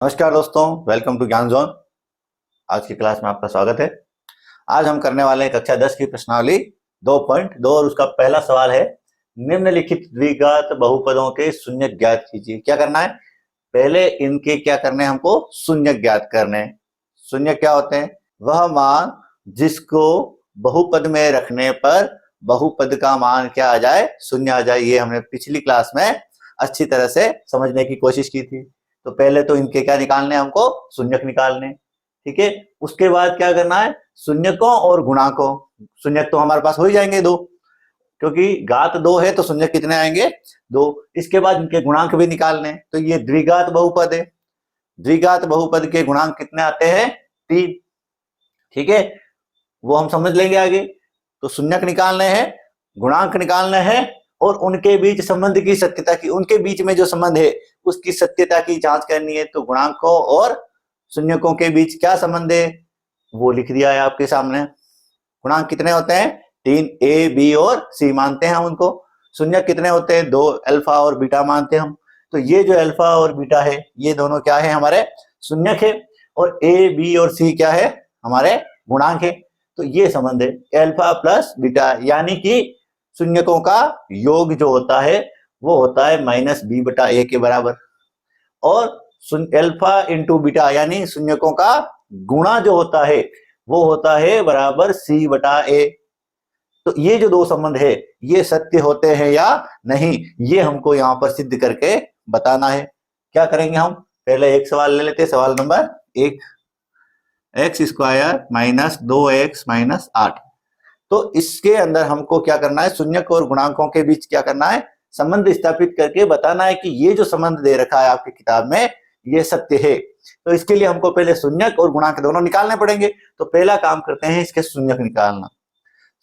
नमस्कार दोस्तों, welcome to ज्ञान जोन। आज की क्लास में आपका स्वागत है। आज हम करने वाले हैं कक्षा 10 की प्रश्नावली 2.2 और उसका पहला सवाल है, निम्नलिखित द्विघात बहुपदों के शून्यक ज्ञात कीजिए। क्या करना है? पहले इनके क्या करने हैं? हमको शून्यक ज्ञात करने हैं। शून्यक क्या होते हैं? वह मान जिसको बहुपद में रखने पर बहुपद का मान क्या आ जाए? शून्य आ जाए। ये हमने पिछली क्लास में अच्छी तरह से समझने की कोशिश की थी। तो पहले तो इनके क्या निकालने, हमको शून्यक निकालने, ठीक है। उसके बाद क्या करना है? शून्यकों और गुणाकों। शून्यक तो हमारे पास हो ही जाएंगे दो, क्योंकि घात दो है तो शून्यक कितने आएंगे? दो। इसके बाद इनके गुणांक भी निकालने। तो ये द्विघात बहुपद है, द्विघात बहुपद के गुणांक कितने आते हैं? 3, ठीक है। वो हम समझ लेंगे आगे। तो शून्यक निकालने हैं, गुणांक निकालने हैं और उनके बीच संबंध की सत्यता की, उनके बीच में जो संबंध है उसकी सत्यता की जांच करनी है। तो गुणांकों और शून्यकों के बीच क्या संबंध है वो लिख दिया है आपके सामने। गुणांक कितने होते हैं? 3, ए बी और सी मानते हैं हम उनको। शून्यक कितने होते हैं? 2, अल्फा और बीटा मानते हैं हम। तो ये जो अल्फा और बीटा है ये दोनों क्या है? हमारे शून्यक है। और ए बी और सी क्या है? हमारे गुणांक है। तो ये संबंध है अल्फा प्लस बीटा, यानी कि शून्यकों का योग जो होता है वो होता है -b/a के बराबर, और अल्फा इंटू बीटा यानी शून्यकों का गुणा जो होता है वो होता है बराबर c/a। तो ये जो दो संबंध है ये सत्य होते हैं या नहीं, ये हमको यहाँ पर सिद्ध करके बताना है। क्या करेंगे हम? पहले एक सवाल ले लेते हैं। सवाल नंबर 1, x² - 2x - 8। तो इसके अंदर हमको क्या करना है? शून्यक और गुणांकों के बीच क्या करना है? संबंध स्थापित करके बताना है कि ये जो संबंध दे रखा है आपकी किताब में ये सत्य है। तो इसके लिए हमको पहले शून्यक और गुणांक दोनों निकालने पड़ेंगे। तो पहला काम करते हैं इसके शून्यक निकालना।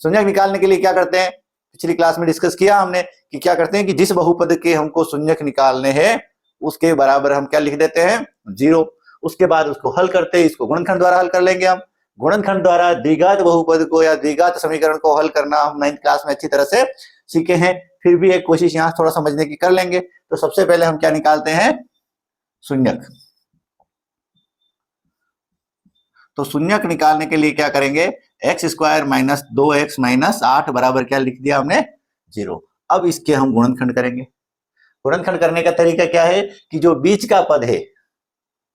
शून्यक निकालने के लिए क्या करते हैं? पिछली क्लास में डिस्कस किया हमने कि क्या करते हैं कि जिस बहुपद के हमको शून्यक निकालने हैं उसके बराबर हम क्या लिख देते हैं? 0। उसके बाद उसको हल करते हैं, इसको गुणनखंड द्वारा हल कर लेंगे हम। गुणनखंड द्वारा द्विघात बहुपद को या द्विघात समीकरण को हल करना हम 9th क्लास में अच्छी तरह से सीखे हैं। फिर भी एक कोशिश यहाँ थोड़ा समझने की कर लेंगे। तो सबसे पहले हम क्या निकालते हैं? शून्यक। तो शून्यक निकालने के लिए क्या करेंगे? x² - 2x - 8 बराबर क्या लिख दिया हमने? 0। अब इसके हम गुणनखंड करेंगे। गुणनखंड करने का तरीका क्या है कि जो बीच का पद है,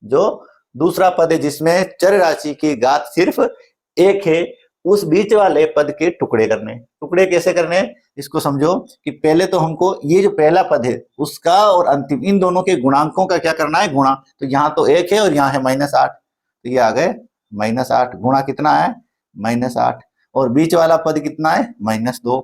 जो दूसरा पद है जिसमें चर राशि की घात सिर्फ 1 है, उस बीच वाले पद के टुकड़े करने। टुकड़े कैसे करने? इसको समझो कि पहले तो हमको ये जो पहला पद है उसका और अंतिम इन दोनों के गुणांकों का क्या करना है? गुणा। तो यहाँ तो 1 है और यहाँ है -8, तो ये आ गए -8। गुणा कितना है? -8। और बीच वाला पद कितना है? -2।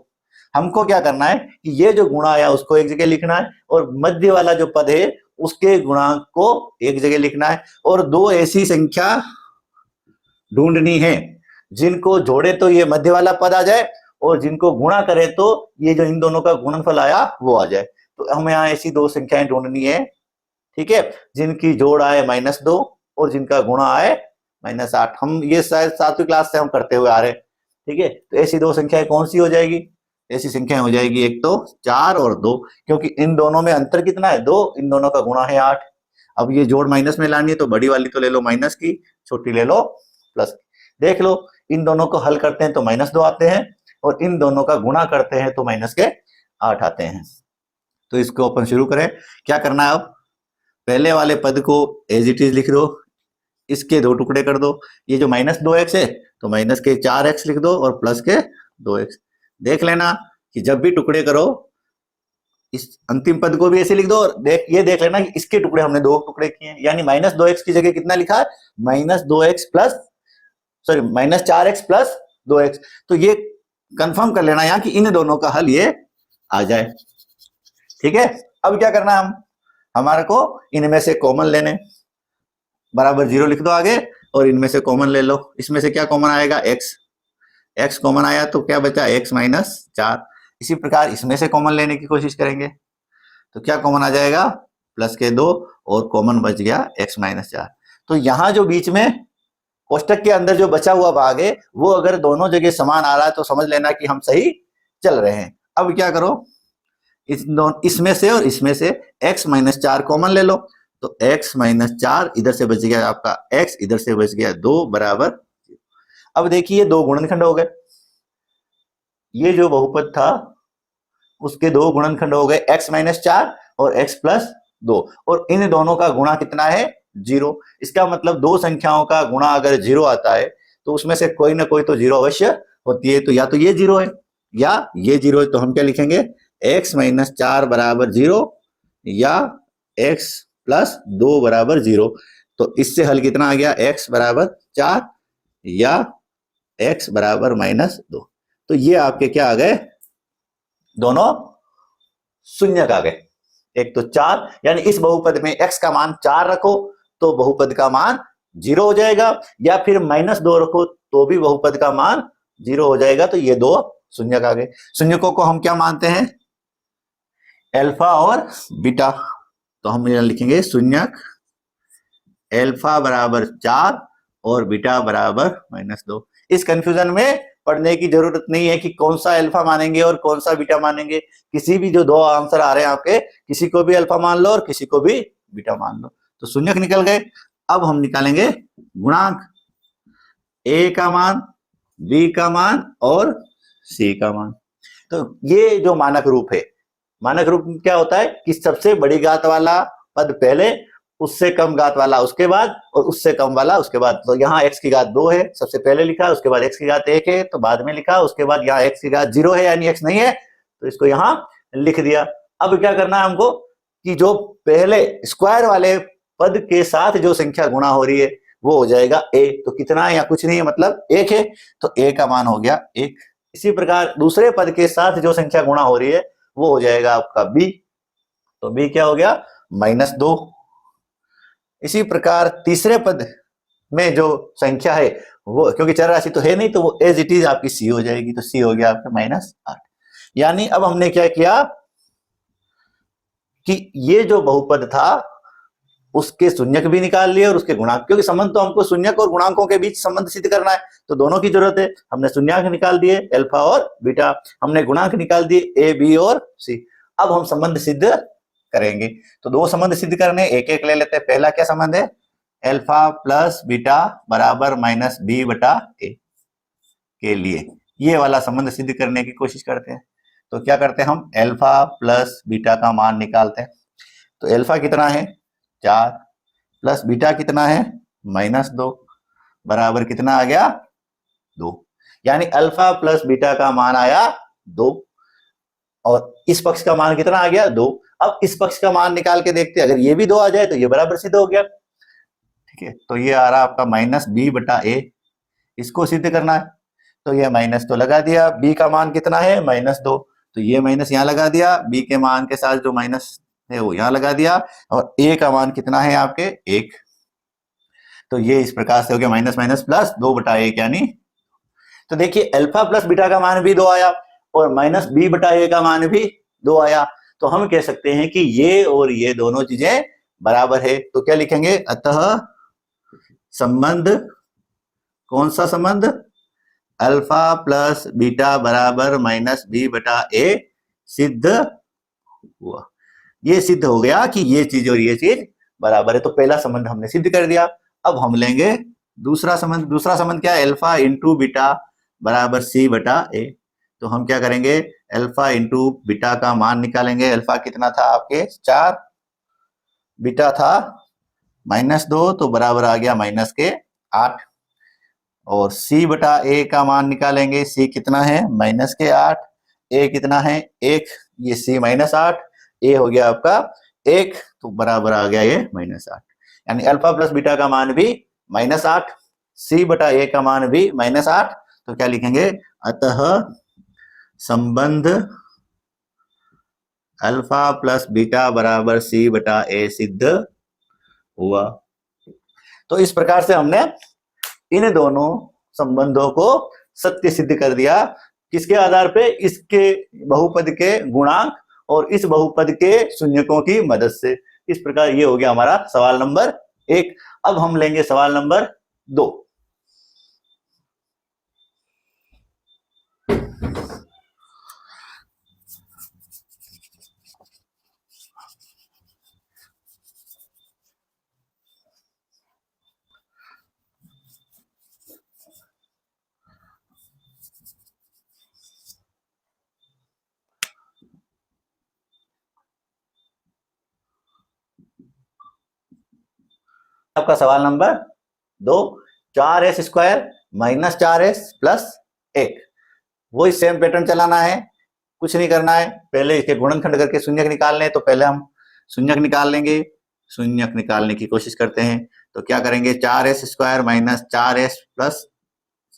हमको क्या करना है कि ये जो गुणा आया उसको एक जगह लिखना है और मध्य वाला जो पद है उसके गुणांक को एक जगह लिखना है। और दो ऐसी संख्या ढूंढनी है जिनको जोड़े तो ये मध्य वाला पद आ जाए और जिनको गुणा करे तो ये जो इन दोनों का गुणनफल आया वो आ जाए। तो हमें यहाँ ऐसी दो संख्याएं ढूंढनी है, ठीक है, जिनकी जोड़ आए -2 और जिनका गुणा आए -8। हम ये शायद 7वीं क्लास से हम करते हुए आ रहे हैं, ठीक है। तो ऐसी दो संख्याएं कौन सी हो जाएगी? ऐसी संख्याएं हो जाएगी एक तो 4 और 2, क्योंकि इन दोनों में अंतर कितना है? 2। इन दोनों का गुणा है 8। अब ये जोड़ माइनस में लानी है तो बड़ी वाली तो ले लो माइनस की, छोटी ले लो प्लस की। देख लो, इन दोनों को हल करते हैं तो -2 आते हैं और इन दोनों का गुणा करते हैं तो -8 आते हैं। तो इसको अपन शुरू करें। क्या करना है? अब पहले वाले पद को एज इट इज लिख दो, इसके 2 टुकड़े कर दो। ये जो -2x है तो -4x लिख दो और प्लस के 2x। देख लेना कि जब भी टुकड़े करो इस अंतिम पद को भी ऐसे लिख दो और ये देख लेना कि इसके टुकड़े हमने 2 टुकड़े किए, यानी -2x की जगह कितना लिखा है? -4x plus 2x। तो ये कंफर्म कर लेना यहाँ कि इन दोनों का हल ये आ जाए, ठीक है। अब क्या करना है? हमारे को इनमें से कॉमन लेने, बराबर 0 लिख दो आगे और इनमें से कॉमन ले लो। इसमें से क्या कॉमन आएगा? x कॉमन आया तो क्या बचा? x - 4। इसी प्रकार इसमें से कॉमन लेने की कोशिश करेंगे तो क्या कॉमन आ जाएगा? +2 और कॉमन बच गया x - 4। तो यहाँ जो बीच में कोष्टक के अंदर जो बचा हुआ भाग है वो अगर दोनों जगह समान आ रहा है तो समझ लेना कि हम सही चल रहे हैं। अब क्या करो, इसमें से और इसमें से x - 4 कॉमन ले लो तो x माइनस 4 इधर से बच गया आपका x, इधर से बच गया 2 बराबर। अब देखिए दो गुणनखंड हो गए, ये जो बहुपद था उसके दो गुणनखंड हो गए, x माइनस 4 और x प्लस 2, और इन दोनों का गुणा कितना है 0। इसका मतलब दो संख्याओं का गुणा अगर 0 आता है तो उसमें से कोई ना कोई तो 0 अवश्य होती है, तो या तो ये 0 है या ये 0 है। तो हम क्या लिखेंगे, x माइनस 4 बराबर 0 या x प्लस 2 बराबर 0। तो इससे हल कितना आ गया, x बराबर 4 या x बराबर माइनस 2। तो ये आपके क्या आ गए, दोनों शून्यक आ गए। एक तो 4, यानी इस बहुपद में x का मान 4 रखो तो बहुपद का मान 0 हो जाएगा, या फिर माइनस 2 रखो तो भी बहुपद का मान 0 हो जाएगा। तो ये दो शून्यक आ गए। शून्यकों को हम क्या मानते हैं, अल्फा और बीटा। तो हम लिखेंगे शून्यक अल्फा बराबर 4 और बीटा बराबर माइनस 2। इस कंफ्यूजन में पढ़ने की जरूरत नहीं है कि कौन सा अल्फा मानेंगे और कौन सा बीटा मानेंगे। किसी भी जो दो आंसर आ रहे हैं आपके, किसी को भी अल्फा मान लो और किसी को भी बीटा मान लो। तो शून्यक निकल गए। अब हम निकालेंगे गुणांक, ए का मान, बी का मान और सी का मान। तो ये जो मानक रूप है, मानक रूप क्या होता है कि सबसे बड़ी घात वाला पद पहले, उससे कम घात वाला उसके बाद, और उससे कम वाला उसके बाद। तो यहाँ x की घात 2 है, सबसे पहले लिखा, उसके बाद x की घात 1 है तो बाद में लिखा, उसके बाद यहाँ x की घात 0 है यानी x नहीं है तो इसको यहाँ लिख दिया। अब क्या करना है हमको कि जो पहले स्क्वायर वाले पद के साथ जो संख्या गुणा हो रही है वो हो जाएगा a। तो कितना है, या कुछ नहीं है, मतलब 1 है, तो a का मान हो गया 1। इसी प्रकार दूसरे पद के साथ जो संख्या गुणा हो रही है वो हो जाएगा आपका b, तो b क्या हो गया माइनस 2। इसी प्रकार तीसरे पद में जो संख्या है वो, क्योंकि चर राशि तो है नहीं, तो वो एज इट इज आपकी सी हो जाएगी, तो सी हो गया आपका माइनस 8। यानी अब हमने क्या किया कि ये जो बहुपद था उसके शून्यक भी निकाल लिए और उसके गुणांक, क्योंकि संबंध तो हमको शून्यक और गुणांकों के बीच संबंध सिद्ध करना है, तो दोनों की जरूरत है। हमने शून्यक निकाल दिए अल्फा और बीटा, हमने गुणांक निकाल दिए ए बी और सी। अब हम संबंध सिद्ध करेंगे। तो दो संबंध सिद्ध करने, एक एक ले लेते हैं। पहला क्या संबंध है, अल्फा प्लस बीटा बराबर माइनस बी बटा ए के लिए ये वाला संबंध सिद्ध करने की कोशिश करते हैं। तो क्या करते हैं, हम अल्फा प्लस बीटा का मान निकालते हैं। तो अल्फा कितना है 4 प्लस बीटा कितना है माइनस 2 बराबर कितना आ गया 2। यानी अल्फा प्लस बीटा का मान आया 2 और इस पक्ष का मान कितना आ गया 2। अब इस पक्ष का मान निकाल के देखते हैं, अगर ये भी 2 आ जाए तो ये बराबर सिद्ध हो गया। ठीक है, तो ये आ रहा आपका माइनस बी बटा ए, इसको सिद्ध करना है। तो ये माइनस तो लगा दिया, बी का मान कितना है माइनस 2, तो ये माइनस यहाँ लगा दिया, बी के मान के साथ जो माइनस है वो यहाँ लगा दिया, और ए का मान कितना है आपके 1। तो ये इस प्रकार से हो गया माइनस माइनस प्लस 2 बटा 1 यानी। तो देखिए अल्फा प्लस बीटा का मान भी 2 आया और माइनस बी बटा ए का मान भी 2 आया। तो हम कह सकते हैं कि ये और ये दोनों चीजें बराबर है। तो क्या लिखेंगे, अतः संबंध, कौन सा संबंध, अल्फा प्लस बीटा बराबर माइनस बी बटा ए सिद्ध हुआ। ये सिद्ध हो गया कि ये चीज और ये चीज बराबर है। तो पहला संबंध हमने सिद्ध कर दिया। अब हम लेंगे दूसरा संबंध। दूसरा संबंध क्या है, अल्फा इंटू बीटा बराबर सी बटा ए। तो हम क्या करेंगे, अल्फा इंटू बीटा का मान निकालेंगे। अल्फा कितना था आपके 4, बीटा था माइनस 2, तो बराबर आ गया माइनस के 8। और सी बटा ए का मान निकालेंगे। सी कितना है माइनस के 8, ए कितना है 1, ये सी माइनस 8, ए हो गया आपका 1, तो बराबर आ गया ये माइनस 8। यानी अल्फा प्लस बीटा का मान भी माइनस 8, सी बटा ए का मान भी माइनस 8। तो क्या लिखेंगे, अतः संबंध अल्फा प्लस बीटा बराबर सी बटा ए सिद्ध हुआ। तो इस प्रकार से हमने इन दोनों संबंधों को सत्य सिद्ध कर दिया। किसके आधार पे, इसके बहुपद के गुणांक और इस बहुपद के शून्यकों की मदद से। इस प्रकार ये हो गया हमारा सवाल नंबर 1। अब हम लेंगे सवाल नंबर 2। आपका सवाल number 2, 4s² minus 4s plus 1। वही सेम पैटर्न चलाना है, कुछ नहीं करना है। पहले इसके गुणनखंड करके शून्यक निकालने हैं, तो पहले हम शून्यक निकाल लेंगे। शून्यक निकालने की कोशिश करते हैं, तो क्या करेंगे, 4s² माइनस 4s प्लस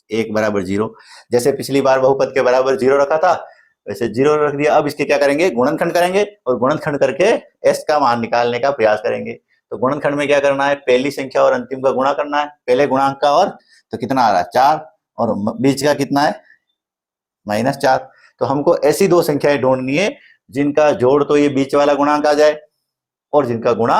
1 बराबर 0। जैसे पिछली बार बहुपद के बराबर 0 रखा था, वैसे 0 रख दिया। अब इसके क्या करेंगे, गुणनखंड करेंगे और गुणनखंड करके s का मान निकालने का प्रयास करेंगे। तो गुणनखंड में क्या करना है, पहली संख्या और अंतिम का गुणा करना है, पहले गुणांक का। और तो कितना आ रहा है, 4, और बीच का कितना है, -4। तो हमको ऐसी दो संख्याएं ढूंढनी है जिनका जोड़ तो ये बीच वाला गुणांक आ जाए और जिनका गुणा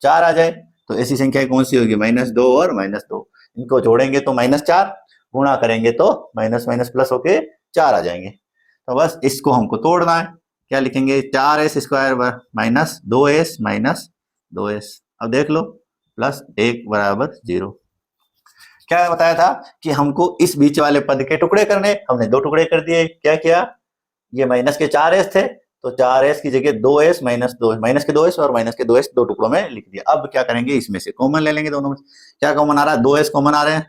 4 आ जाए। तो ऐसी संख्याएं कौन सी होगी, -2 और -2। इनको जोड़ेंगे तो -4, गुणा करेंगे तो माइनस माइनस प्लस होके 4 आ जाएंगे। तो बस इसको हमको तोड़ना है। क्या लिखेंगे, 4s² माइनस 2s। अब देख लो, प्लस 1 बराबर 0। क्या बताया था कि हमको इस बीच वाले पद के टुकड़े करने, हमने 2 टुकड़े कर दिए। क्या किया, ये माइनस के 4s थे, तो 4s की जगह 2s माइनस 2, माइनस के 2s और माइनस के 2s 2 टुकड़ों में लिख दिया। अब क्या करेंगे, इसमें से कॉमन ले लेंगे दोनों में। क्या कॉमन आ रहा है, 2s कॉमन आ रहे हैं,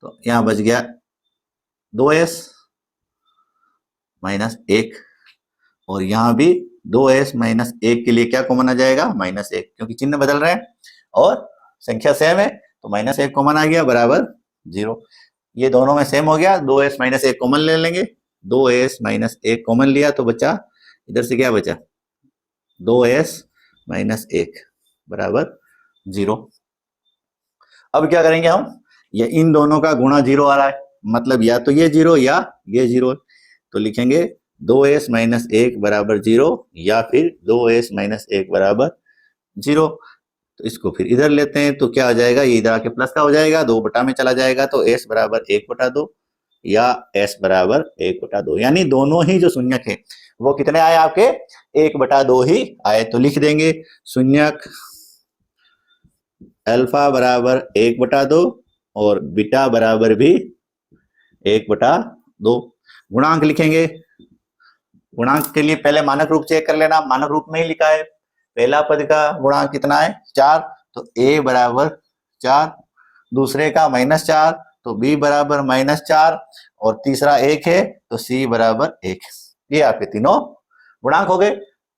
तो यहाँ बच गया 2s माइनस 1, और यहाँ भी 2s माइनस 1 के लिए क्या कॉमन आ जाएगा, -1, क्योंकि चिन्ह बदल रहे हैं और संख्या सेम है, तो -1 कॉमन आ गया बराबर 0। ये दोनों में सेम हो गया, 2s माइनस 1 कॉमन ले लेंगे। 2s माइनस 1 कॉमन लिया तो बचा, इधर से क्या बचा, 2s माइनस 1 बराबर 0। अब क्या करेंगे हम, ये इन दोनों का गुणा 0 आ रहा है, मतलब या तो ये 0 या ये 0, तो लिखेंगे 2s माइनस 1 बराबर 0 या फिर 2s माइनस 1 बराबर 0। तो इसको फिर इधर लेते हैं, तो क्या हो जाएगा, ये इधर आके प्लस का हो जाएगा, 2 बटा में चला जाएगा, तो s बराबर 1/2 या s बराबर 1/2। यानी दोनों ही जो शून्यक है वो कितने आए आपके, 1/2 ही आए। तो लिख देंगे शून्यक अल्फा बराबर 1/2 और बीटा बराबर भी 1/2। गुणांक लिखेंगे, गुणांक के लिए पहले मानक रूप चेक कर लेना, मानक रूप में ही लिखा है। पहला पद का गुणांक कितना है, 4, तो a बराबर 4, दूसरे का -4, तो b बराबर -4, और तीसरा 1 है तो c बराबर 1। ये आपके तीनों गुणांक हो गए।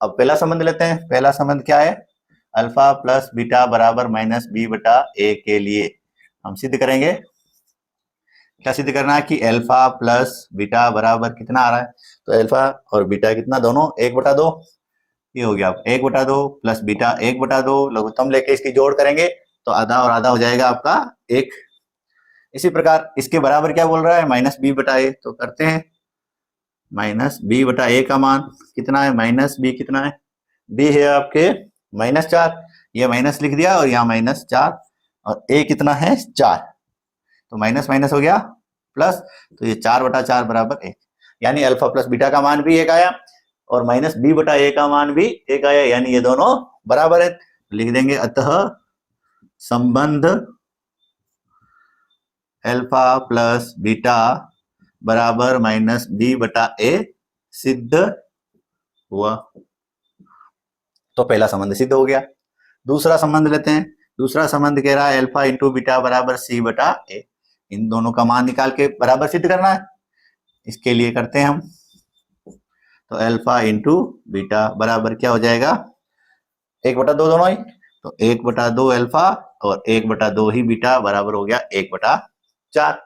अब पहला संबंध लेते हैं। पहला संबंध क्या है, अल्फा प्लस बीटा बराबर -b/a के लिए हम सिद्ध करेंगे। क्या सिद्ध करना है कि अल्फा प्लस बीटा बराबर कितना आ रहा है, तो अल्फा और बीटा कितना, दोनों 1/2। ये हो गया 1/2 प्लस बीटा 1/2, लघुत्तम लेके इसकी जोड़ करेंगे तो आधा और आधा हो जाएगा आपका 1। इसी प्रकार इसके बराबर क्या बोल रहा है, -b/a, तो करते हैं। -b/a का मान कितना है, -b कितना है, b है आपके -4, ये माइनस लिख दिया और यहाँ -4, और a कितना है 4, तो माइनस माइनस हो गया प्लस, तो ये 4/4 बराबर 1। यानी अल्फा प्लस बीटा का मान भी 1 आया और -b/a का मान भी 1 आया, यानी ये दोनों बराबर है। लिख देंगे अतः संबंध अल्फा प्लस बीटा बराबर -b/a सिद्ध हुआ। तो पहला संबंध सिद्ध हो गया। दूसरा संबंध लेते हैं। दूसरा संबंध कह रहा है अल्फा इंटू बीटा बराबर c/a। इन दोनों का मान निकाल के बराबर सिद्ध करना है। इसके लिए करते हैं हम, तो अल्फा इंटू बीटा बराबर क्या हो जाएगा, 1/2 दोनों ही, तो 1/2 अल्फा और 1/2 ही बीटा बराबर हो गया 1/4।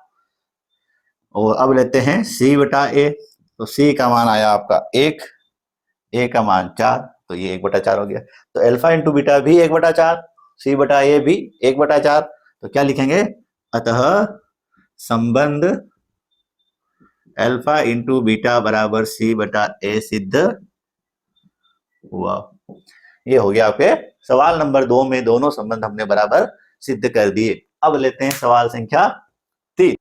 और अब लेते हैं c/a, तो c का मान आया आपका 1, a का मान 4, तो ये 1/4 हो गया। तो अल्फा इंटू बीटा भी 1/4, c/a भी 1/4। तो क्या लिखेंगे, अतः संबंध अल्फा इंटू बीटा बराबर c/a सिद्ध हुआ। ये हो गया आपके सवाल नंबर 2 में दोनों संबंध हमने बराबर सिद्ध कर दिए। अब लेते हैं सवाल संख्या 3।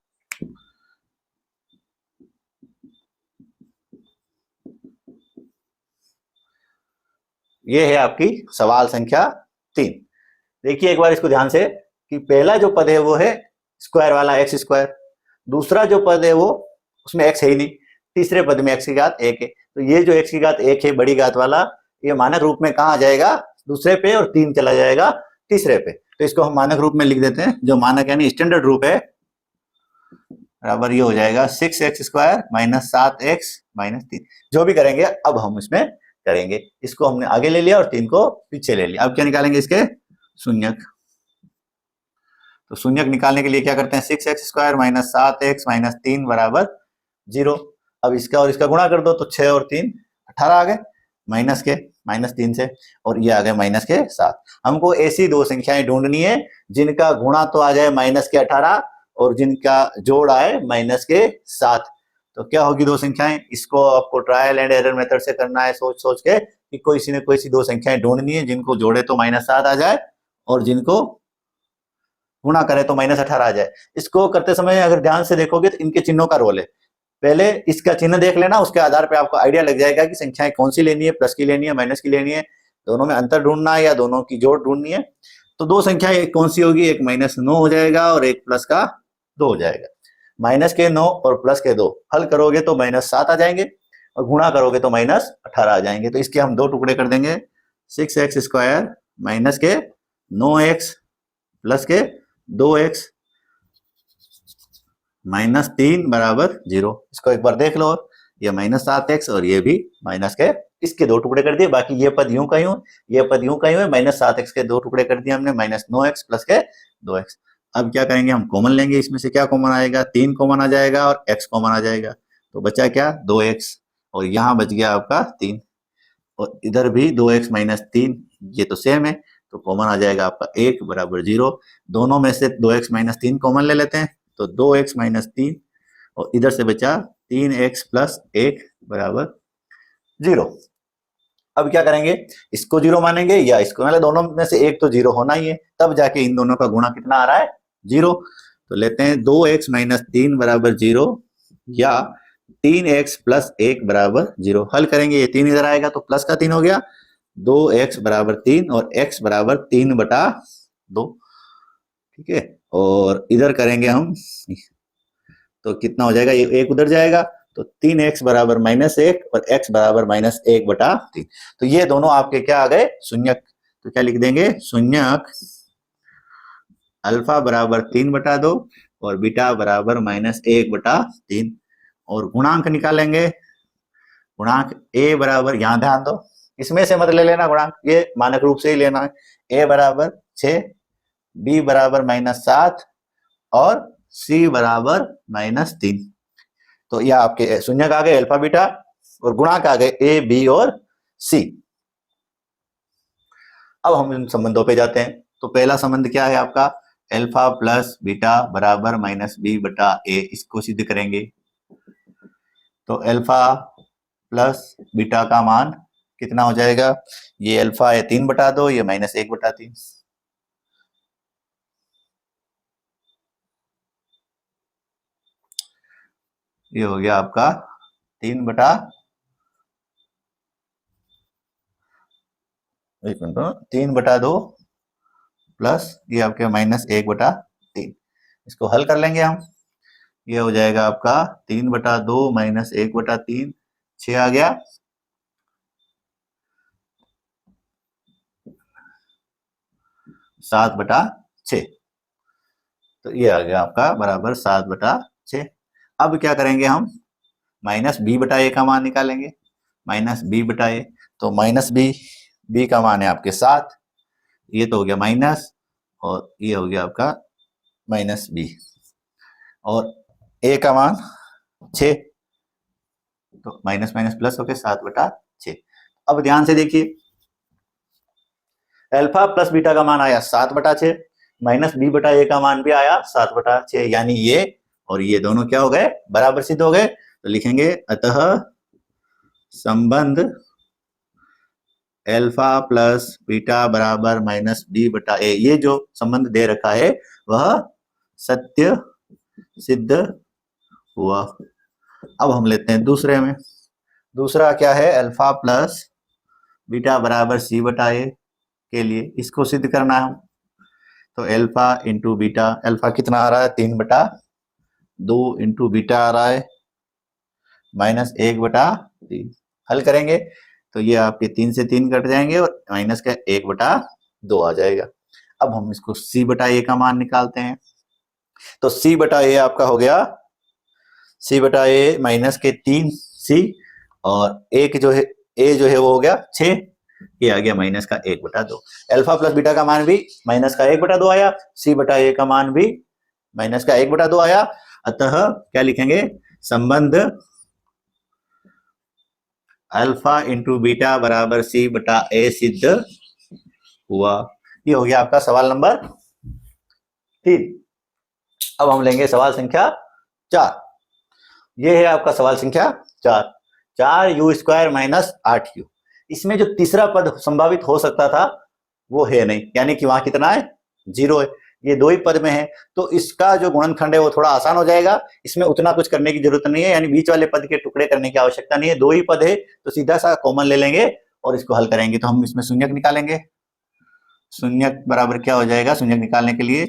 ये है आपकी सवाल संख्या 3। देखिए एक बार इसको ध्यान से कि पहला जो पद है वो है स्क्वायर वाला x², दूसरा जो पद है वो उसमें x है ही नहीं, तीसरे पद में x की घात 1 है। तो ये जो x की घात 1 है बड़ी घात वाला, ये मानक रूप में कहाँ आ जाएगा, दूसरे पे, और 3 चला जाएगा तीसरे पे। तो इसको हम मानक रूप में लिख देते हैं। जो मानक यानी स्टैंडर्ड रूप है बराबर ये हो जाएगा 6x² माइनस 7x माइनस 3। जो भी करेंगे अब हम इसमें करेंगे, इसको हमने आगे ले लिया और 3 को पीछे ले लिया। अब क्या निकालेंगे इसके शून्यक। तो शून्यक निकालने के लिए क्या करते हैं 6x² माइनस 7x माइनस 3 बराबर 0। अब इसका और इसका गुणा कर दो तो 6 और 3 18 आ गए माइनस के, माइनस 3 से, और ये आ गए माइनस के 7। हमको ऐसी दो संख्याएं ढूंढनी है जिनका गुणा तो आ जाए माइनस के 18 और जिनका जोड़ आए माइनस के 7। तो क्या होगी दो संख्याएं, इसको आपको ट्रायल एंड एरर मेथड से करना है, सोच सोच के कि कोई सी न कोई सी दो संख्याएं ढूंढनी है जिनको जोड़े तो माइनस 7 आ जाए और जिनको गुणा करे तो माइनस 18 आ जाए। इसको करते समय अगर ध्यान से देखोगे तो इनके चिन्हों का रोल है। पहले इसका चिन्ह देख लेना, उसके आधार पे आपको आइडिया लग जाएगा कि संख्याएं कौन सी लेनी है, प्लस की लेनी है माइनस की लेनी है, दोनों में अंतर ढूंढना है या दोनों की जोड़ ढूंढनी है। तो दो संख्याएं कौन सी होगी, एक -9 हो जाएगा और एक प्लस का 2 हो जाएगा। माइनस के 9 और प्लस के 2 हल करोगे तो -7 आ जाएंगे और गुणा करोगे तो -18 आ जाएंगे। तो इसके हम दो टुकड़े कर देंगे, 6x² माइनस के 9x प्लस के 2x माइनस 3 बराबर 0। इसको एक बार देख लो, ये -7x और ये भी माइनस के, इसके दो टुकड़े कर दिए। बाकी ये पद यूं का यूं, ये पद यूं का यूं है। -7x के दो टुकड़े कर दिए हमने, -9x प्लस के 2x। अब क्या करेंगे, हम कॉमन लेंगे। इसमें से क्या कॉमन आएगा, 3 कॉमन आ जाएगा और x कॉमन आ जाएगा। तो बचा क्या 2x और यहाँ बच गया आपका 3 और इधर भी 2x माइनस 3, ये तो सेम है तो कॉमन आ जाएगा आपका 1 बराबर 0। दोनों में से 2x माइनस 3 कॉमन ले लेते हैं तो 2x माइनस 3 और इधर से बचा 3x प्लस 1 बराबर 0। अब क्या करेंगे, इसको 0 मानेंगे या इसको, मतलब दोनों में से एक तो 0 होना ही है, तब जाके इन दोनों का गुणा कितना आ रहा है 0। तो लेते हैं 2x माइनस 3 बराबर 0 या 3x प्लस 1 बराबर 0। हल करेंगे, ये 3 इधर आएगा तो प्लस का 3 हो गया, 2x बराबर 3 और x बराबर 3/2। ठीक है, और इधर करेंगे हम तो कितना हो जाएगा, ये 1 उधर जाएगा तो 3x बराबर -1 और x बराबर -1/3। तो ये दोनों आपके क्या आ गए शून्यक। तो क्या लिख देंगे, शून्यक अल्फा बराबर 3/2 और बीटा बराबर -1/3। और गुणांक निकालेंगे, गुणांक a बराबर, यहां ध्यान दो, इसमें से मत ले लेना गुणांक, ये मानक रूप से ही लेना है। a बराबर 6, b बराबर -7 और c बराबर -3। तो यह आपके शून्यक आ गए अल्फा बीटा और गुणांक आ गए a b और c। अब हम इन संबंधों पे जाते हैं। तो पहला संबंध क्या है आपका, अल्फा प्लस बीटा बराबर -b/a। इसको सिद्ध करेंगे तो अल्फा प्लस बीटा का मान कितना हो जाएगा, ये अल्फा है 3/2, ये -1/3। ये हो गया आपका 3/2 प्लस ये आपके -1/3। इसको हल कर लेंगे हम, ये हो जाएगा आपका 3/2 -1/3, 6 आ गया। 7/6, तो ये आ गया आपका बराबर 7/6। अब क्या करेंगे हम, -b/a का मान निकालेंगे, -b/a। तो -b का मान है आपके 7, ये तो हो गया माइनस और ये हो गया आपका -b और a का मान 6, तो माइनस माइनस प्लस हो गया 7/6। अब ध्यान से देखिए, अल्फा प्लस बीटा का मान आया 7/6, -b/a का मान भी आया 7/6, यानी ये और ये दोनों क्या हो गए, बराबर सिद्ध हो गए। तो लिखेंगे अतः संबंध अल्फा प्लस बीटा बराबर -b/a, ये जो संबंध दे रखा है वह सत्य सिद्ध हुआ। अब हम लेते हैं दूसरे में। दूसरा क्या है, अल्फा प्लस बीटा बराबर c/a के लिए इसको सिद्ध करना है। तो अल्फा इंटू बीटा, अल्फा कितना आ रहा है 3/2 इंटू बीटा आ रहा है -1/3। हल करेंगे तो ये आपके 3 से 3 कट जाएंगे और माइनस का 1/2 आ जाएगा। अब हम इसको c बटा a का मान निकालते हैं। तो c बटा a आपका हो गया c बटा a माइनस के 3c और a जो है वो हो गया 6, ये आ गया माइनस का 1/2। अल्फा प्लस बीटा का मान भी माइनस का 1/2 आया, c बटा a का मान भी माइनस का 1/2 आया। अतः क्या लिखेंगे, संबंध अल्फा इंटू बीटा बराबर c बटा a सिद्ध हुआ। ये हो गया आपका सवाल नंबर 3। अब हम लेंगे सवाल संख्या 4। ये है आपका सवाल संख्या 4। 4u² minus 8u। इसमें जो तीसरा पद संभावित हो सकता था वो है नहीं, यानी कि वहां कितना है, 0 है। ये दो ही पद में है, तो इसका जो गुणनखंड है वो थोड़ा आसान हो जाएगा। इसमें उतना कुछ करने की जरूरत नहीं है, यानी बीच वाले पद के टुकड़े करने की आवश्यकता नहीं है। दो ही पद है तो सीधा सा कॉमन ले लेंगे और इसको हल करेंगे। तो हम इसमें शून्यक निकालेंगे। शून्यक बराबर क्या हो जाएगा, शून्यक निकालने के लिए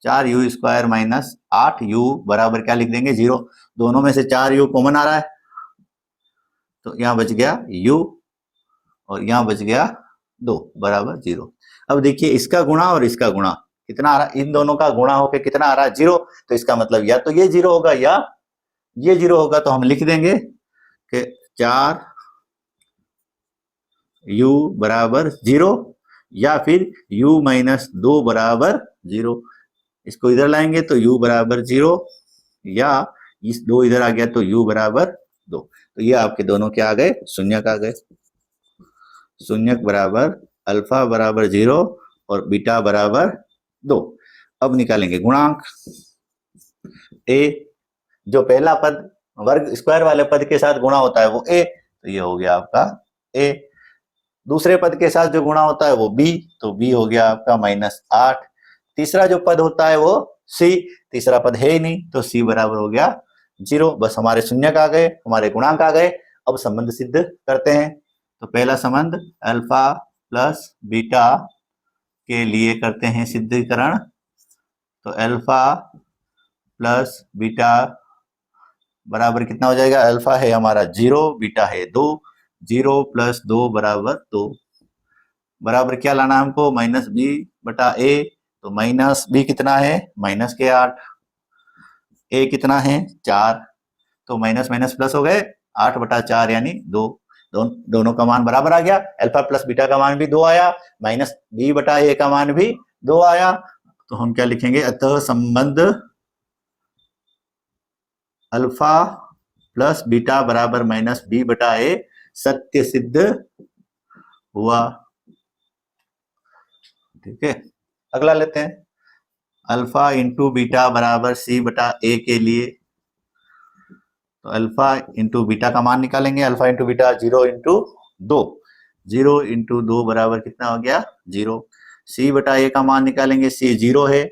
4u² माइनस 8u बराबर क्या लिख देंगे, 0। दोनों में से 4u कॉमन आ रहा है, तो यहाँ बच गया u और यहाँ बच गया 2 बराबर 0। अब देखिए इसका गुणा और इसका गुणा कितना आ रहा है, इन दोनों का गुणा होकर कितना आ रहा है, 0। तो इसका मतलब या तो ये 0 होगा या ये 0 होगा। तो हम लिख देंगे कि 4u बराबर 0 या फिर u माइनस 2 बराबर 0। इसको इधर लाएंगे तो u बराबर 0 या इस 2 इधर आ गया तो u बराबर 2। तो ये आपके दोनों क्या आ गए, शून्यक आ गए। शून्यक बराबर अल्फा बराबर 0 और बीटा बराबर 2। अब निकालेंगे गुणांक। a जो पहला पद वर्ग स्क्वायर वाले पद के साथ गुणा होता है वो a, तो ये हो गया आपका a। दूसरे पद के साथ जो गुणा होता है वो b, तो b हो गया आपका -8। तीसरा जो पद होता है वो c, तीसरा पद है ही नहीं तो c बराबर हो गया 0। बस हमारे शून्यक आ गए, हमारे गुणांक आ गए। अब संबंध सिद्ध करते हैं। तो पहला संबंध अल्फा प्लस बीटा के लिए करते हैं सिद्धीकरण। तो अल्फा प्लस बीटा बराबर कितना हो जाएगा, अल्फा है हमारा 0, बीटा है 2, 0 प्लस 2 बराबर 2। बराबर क्या लाना हमको, -b बटा a। तो -b कितना है, -8। a कितना है 4, तो माइनस माइनस प्लस हो गए, 8 बटा 4 यानी 2। दोनों का मान बराबर आ गया। अल्फा प्लस बीटा का मान भी 2 आया, -b बटा a का मान भी 2 आया। तो हम क्या लिखेंगे, अतः संबंध अल्फा प्लस बीटा बराबर -b बटा a सत्य सिद्ध हुआ। ठीक है, अगला लेते हैं। अल्फा इंटू बीटा बराबर c बटा a के लिए, तो अल्फा इंटू बीटा का मान निकालेंगे। Alpha into beta 0 into 2, 0 into 2 बराबर कितना हो गया, 0। c बटा a का मान निकालेंगे, c 0 है,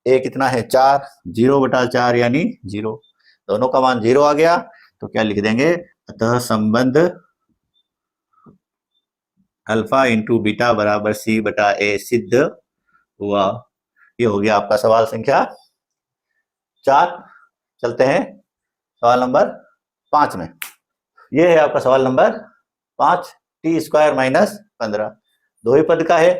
a कितना है 4, 0 बटा 4 यानी 0। दोनों का मान 0 आ गया। तो क्या लिख देंगे, अतः संबंध अल्फा इंटू बीटा बराबर c बटा a सिद्ध हुआ। ये हो गया आपका सवाल संख्या 4। चलते हैं सवाल नंबर 5 में। ये है आपका सवाल नंबर 5। t² माइनस 15 दो ही पद का है,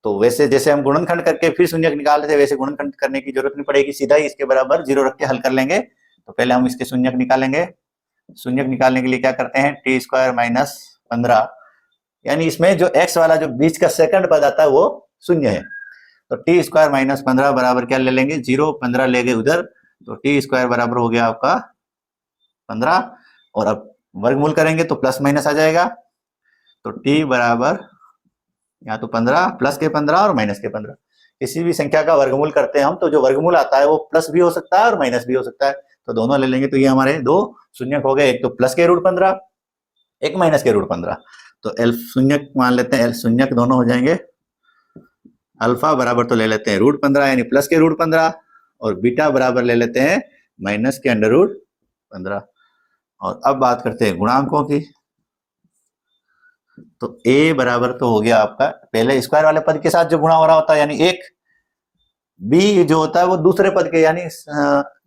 तो वैसे जैसे हम गुणनखंड करके फिर शून्यक निकाल रहे थे वैसे गुणनखंड करने की जरूरत नहीं पड़ेगी, सीधा ही इसके बराबर 0 रख के हल कर लेंगे। तो पहले हम इसके शून्यक निकालेंगे। शून्यक निकालने के लिए क्या करते हैं, t² माइनस 15, यानी इसमें जो x वाला जो बीच का सेकंड पद आता है वो शून्य है। तो t² माइनस 15 बराबर क्या ले लेंगे, 0, 15 ले गए उधर, तो t² बराबर हो गया आपका 15। और अब वर्गमूल करेंगे तो प्लस माइनस आ जाएगा। तो t बराबर यहाँ तो 15 प्लस के 15 और माइनस के 15। किसी भी संख्या का वर्गमूल करते हैं हम तो जो वर्गमूल आता है वो प्लस भी हो सकता है और माइनस भी हो सकता है, तो दोनों ले लेंगे। तो ये हमारे दो शून्यक हो गए, एक तो प्लस के रूट 15, एक माइनस के रूट 15। तो एल शून्यक मान लेते हैं, एल शून्यक दोनों हो जाएंगे। अल्फा बराबर तो ले लेते हैं रूट 15 यानी प्लस के रूट 15, और बीटा बराबर ले लेते हैं माइनस के अंडर रूट 15। और अब बात करते हैं गुणांकों की। तो a बराबर तो हो गया आपका पहले स्क्वायर वाले पद के साथ जो गुणा हो रहा होता है यानी 1, b जो होता है वो दूसरे पद के यानी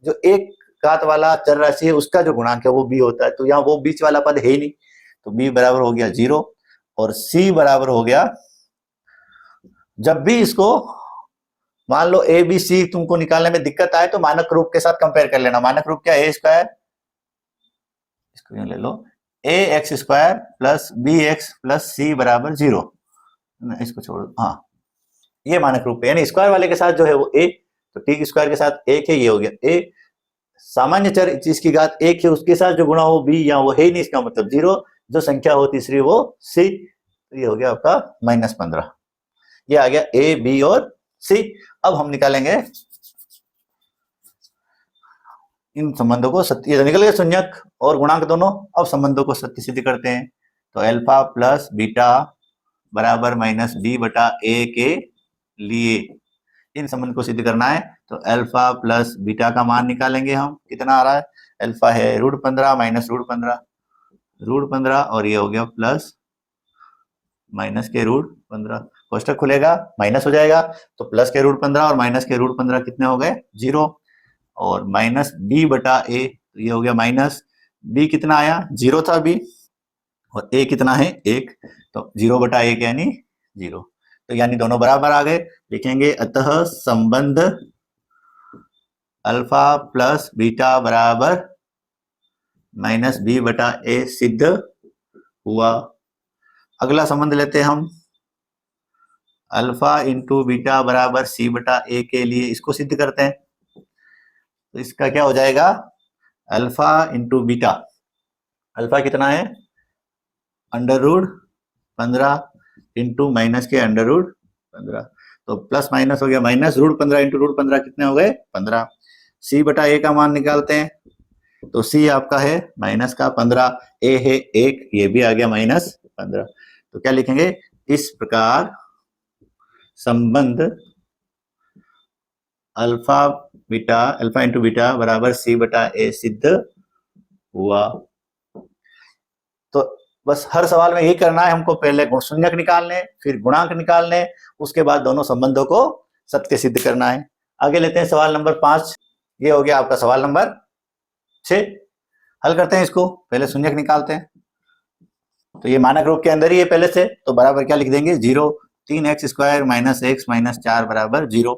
जो एक घात वाला चर राशि है उसका जो गुणांक है वो b होता है, तो यहाँ वो बीच वाला पद है ही नहीं, तो b बराबर हो गया 0। और c बराबर हो गया जब भी इसको मान लो ए बी सी तुमको निकालने में दिक्कत आए तो मानक रूप के साथ कंपेयर कर लेना। मानक रूप क्या है? ए स्क्वायर, इसको यूं ले लो, a x square plus b x plus c बराबर 0। इसको छोड़ दो, हाँ ये मानक रूप है। यानी स्क्वायर वाले के साथ जो है वो ए, तो टी स्क्वायर के साथ एक है, ये हो गया ए। सामान्य चर जिसकी घात एक है उसके साथ जो गुणा हो बी, या वो है ही नहीं, इसका मतलब 0। जो संख्या हो तीसरी वो सी, तो ये हो गया आपका -15। ये आ गया ए बी और सी। अब हम निकालेंगे इन संबंधों को सत्य, ये निकल गए शून्यक और गुणांक दोनों। अब संबंधों को सत्य सिद्ध करते हैं। तो अल्फा प्लस बीटा बराबर माइनस बी बटा ए के लिए इन संबंध को सिद्ध करना है। तो अल्फा प्लस बीटा का मान निकालेंगे हम, कितना आ रहा है? अल्फा है √15 माइनस √15 और ये हो गया प्लस माइनस के √15। कोष्टक खुलेगा, माइनस हो जाएगा, तो प्लस के √15 और माइनस के √15 कितने हो गए? 0। और माइनस बी बटा ए, तो ये हो गया माइनस बी, कितना आया? 0 था बी, और ए कितना है? 1, तो 0 बटा 1 यानी 0। तो यानी दोनों बराबर आ गए। लिखेंगे अतः संबंध अल्फा प्लस बीटा बराबर माइनस बी बटा ए सिद्ध हुआ। अगला संबंध लेते हैं हम, अल्फा इंटू बीटा बराबर सी बटा ए के लिए, इसको सिद्ध करते हैं। तो इसका क्या हो जाएगा? अल्फा इंटू बीटा, अल्फा कितना है? √15 इंटू माइनस के √15, तो प्लस माइनस हो गया माइनस, √15 इंटू √15 कितने हो गए? 15। सी बटा ए का मान निकालते हैं, तो सी आपका है माइनस का 15, ए है 1, ये भी आ गया -15। तो क्या लिखेंगे? इस प्रकार संबंध अल्फा इंटू बीटा बराबर सी बटा ए सिद्ध हुआ। तो बस हर सवाल में यही करना है हमको, पहले शून्यक निकालने, फिर गुणांक निकालने, उसके बाद दोनों संबंधों को सत्य सिद्ध करना है। आगे लेते हैं सवाल नंबर 5। ये हो गया आपका सवाल नंबर 6। हल करते हैं इसको, पहले शून्यक निकालते हैं। तो ये मानक रूप के अंदर ही है पहले से, तो बराबर क्या लिख देंगे? 0। 3x square minus x minus 4 बराबर 0।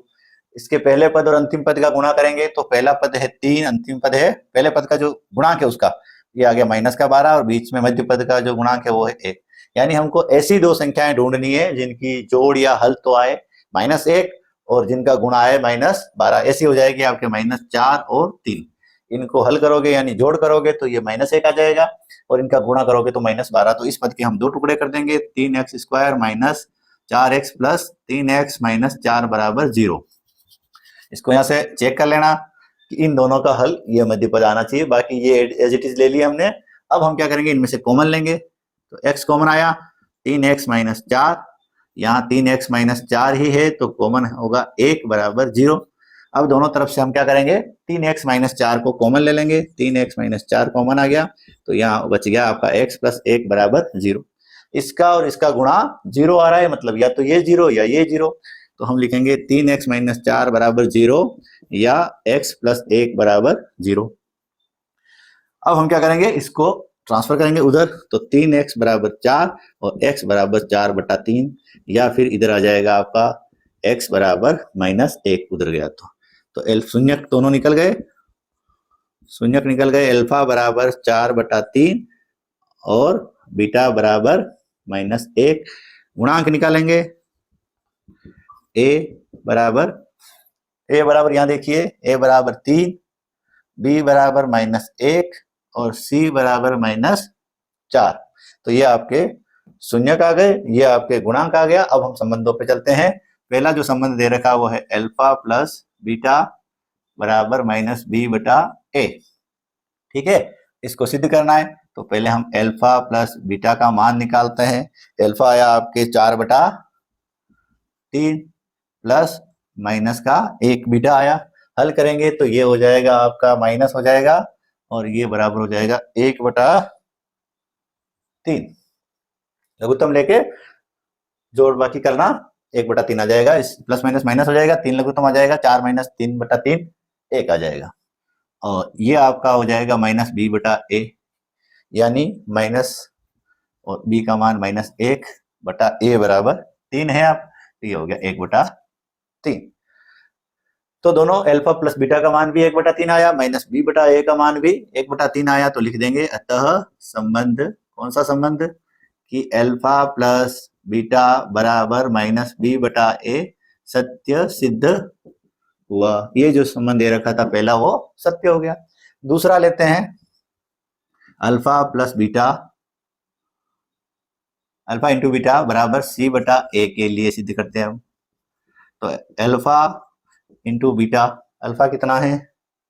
इसके पहले पद और अंतिम पद का गुणा करेंगे, तो पहला पद है 3, अंतिम पद है, पहले पद का जो गुणांक है उसका, ये आ गया -12, और बीच में मध्य पद का जो गुणांक है वो है 1। यानी हमको ऐसी दो संख्याएं ढूंढनी है जिनकी जोड़ या हल तो आए -1 और जिनका गुणा आए -12। ऐसी हो जाएगी आपके -4 और 3। इनको हल करोगे यानी जोड़ करोगे तो ये -1 आ जाएगा, और इनका गुणा करोगे तो -12। तो इस पद के हम दो टुकड़े कर देंगे, 3x square minus 4x plus 3x minus 4 बराबर 0। इसको यहाँ से चेक कर लेना कि इन दोनों का हल ये मध्य पद आना चाहिए। बाकी ये एज इट इज ले लिया हमने। अब हम क्या करेंगे? इनमें से कॉमन लेंगे, तो x कॉमन आया, 3x माइनस 4, यहाँ 3x माइनस 4 ही है तो कॉमन होगा 1 बराबर 0। अब दोनों तरफ से हम क्या करेंगे? 3x माइनस 4 को कॉमन ले लेंगे, 3x माइनस 4 कॉमन आ गया, तो यहाँ बच गया आपका x प्लस 1 बराबर 0। इसका और इसका गुणा 0 आ रहा है, मतलब या तो ये 0 या ये 0। तो हम लिखेंगे 3x माइनस 4 बराबर 0 या x प्लस 1 बराबर 0। अब हम क्या करेंगे? इसको ट्रांसफर करेंगे उधर, तो 3x बराबर 4 और x बराबर 4 बटा 3, या फिर इधर आ जाएगा आपका x बराबर -1 उधर गया तो एल शून्यक दोनों निकल गए, शून्यक निकल गए। अल्फा बराबर 4 बटा 3 और बीटा बराबर -1। गुणांक निकालेंगे, a बराबर यहाँ देखिए, a बराबर 3, b बराबर -1 और c बराबर -4। तो ये आपके शून्यक आ गए, ये आपके गुणांक आ गया। अब हम संबंधों पे चलते हैं। पहला जो संबंध दे रखा वो है अल्फा प्लस बीटा बराबर -b बटा a। ठीक है, इसको सिद्ध करना है, तो पहले हम अल्फा प्लस बीटा का मान निकालते हैं। अल्फा आया आपके 4 बटा 3 प्लस माइनस का 1 बीटा आया। हल करेंगे तो ये हो जाएगा आपका माइनस हो जाएगा, और ये बराबर हो जाएगा 1 बटा 3। लघुत्तम लेके जोड़ बाकी करना, 1 बटा 3 आ जाएगा, इस प्लस माइनस माइनस हो जाएगा, 3 लघुत्तम आ जाएगा, 4 माइनस 3 बटा 3 1 आ जाएगा, और ये आपका हो जाएगा -b बटा a, यानी माइनस और b का मान -1 बटा a बराबर 3 है। आप तो ये हो गया 1/3। तो दोनों अल्फा प्लस बीटा का मान भी 1/3 आया, माइनस बी बटा ए का मान भी 1/3 आया। तो लिख देंगे अतः संबंध, कौन सा संबंध, कि अल्फा प्लस बीटा बराबर माइनस बी बटा ए सत्य सिद्ध हुआ। ये जो संबंध दे रखा था पहला वो सत्य हो गया। दूसरा लेते हैं, alpha plus beta, alpha into beta बराबर सी बटा ए के लिए सिद्ध करते हैं हम। तो अल्फा इंटू बीटा, अल्फा कितना है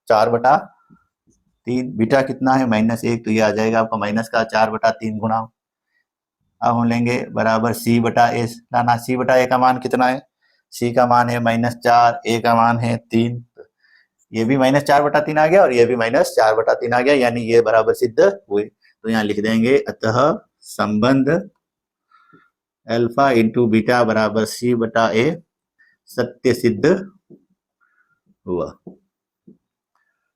4/3, बीटा कितना है -1, तो ये आ जाएगा आपका माइनस का 4/3 गुना। अब हम लेंगे बराबर सी बटा ए लाना। सी बटा ए का मान कितना है, सी का मान है -4, ए का मान है 3, ये भी -4/3 आ गया और ये भी -4/3 आ गया, यानी ये बराबर सिद्ध हुए। तो यहाँ लिख देंगे अतः संबंध अल्फा इंटू बीटा बराबर सी बटा ए सत्य सिद्ध हुआ।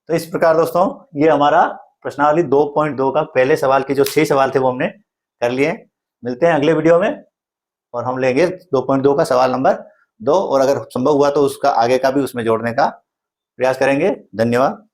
तो इस प्रकार दोस्तों ये हमारा प्रश्नावली 2.2 का पहले सवाल के जो 6 सवाल थे वो हमने कर लिए। मिलते हैं अगले वीडियो में और हम लेंगे 2.2 का सवाल नंबर 2, और अगर संभव हुआ तो उसका आगे का भी उसमें जोड़ने का प्रयास करेंगे। धन्यवाद।